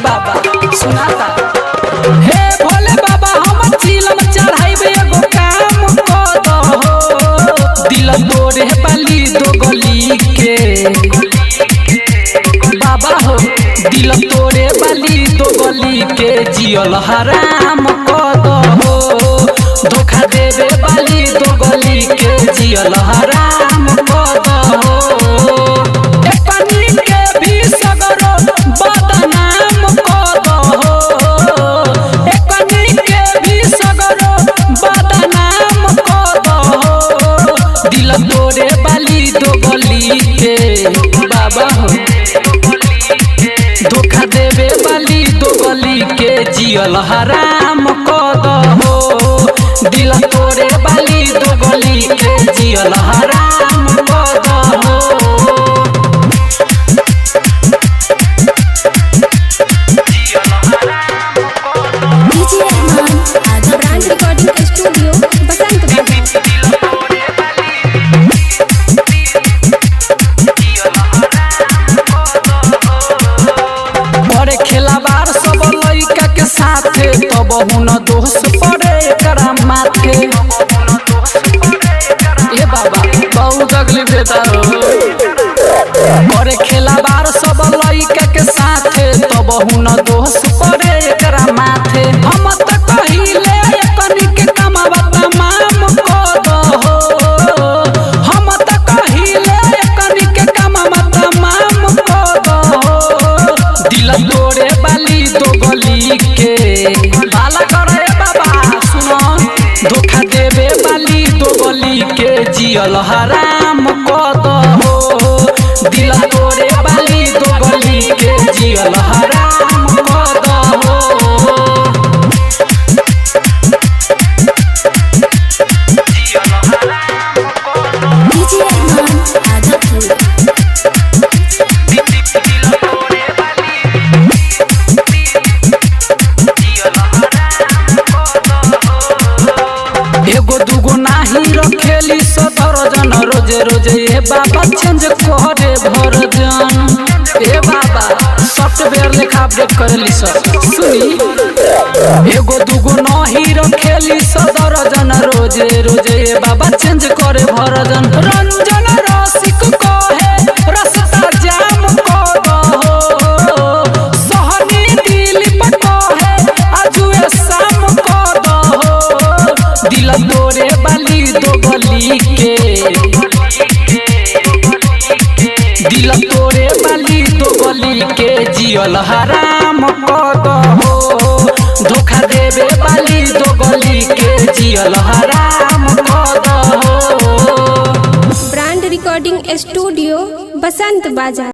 बाबा सुनाता हे भोले बाबा हम चिलम चढ़ाइबे एगो काम कर दहो दिल तोरे बाली दो गली के बाबा हो दिल तोरे बाली दो गली के जियल हराम कर दहो धोखा देवे बाली दो गली के जियल हराम कर दहो बाबा हो धोखा देवे बाली दो गली के जियल हराम कर दहो दिल तोरे बाली दो गली के जियल हराम कर दहो ब्रांड रिकॉर्डिंग स्टूडियो बसंत खेलाबार सब लइका के साथे तब हुन दोष पड़े एकरा माथे ए बाबा बहुत तकलीफ देता करे खेलाबार सब लइका के साथे तब हुन दोष पड़े एकरा माथे हम त कहिले एकनी के कमावा तमाम कर दहो हम त कहिले एकनी के कमावा तमाम कर दहो दिल तोरे बाली दो गली के भाला करे बाबा सुनो धोखा देवे बाली दो गली के जियल हराम कर दहो दिल तोरे बाली दो गली के जियल हराम कर दहो एगो दूगो नाही रखेली सदर जन रोजे रोजे ए बाबा चेंज करे भर जन ए बाबा सॉफ्टवेयर लेखा अपडेट करेली सर सुनी एगो दूगो नाही रखेली सदर जन रोजे रोजे ए बाबा चेंज करे भर जन रंजन रसिक कहे रास्ता जाम कर दहो सहनी दिलीप कहे आजुए शाम कर दहो दिल तोरे बाली दो गली के दिल तोरे बाली दो गली के जियल हराम कर दहो धोखा देवे बाली दो गली के जियल हराम कर दहो ब्रांड रिकॉर्डिंग स्टूडियो बसंत बाजार।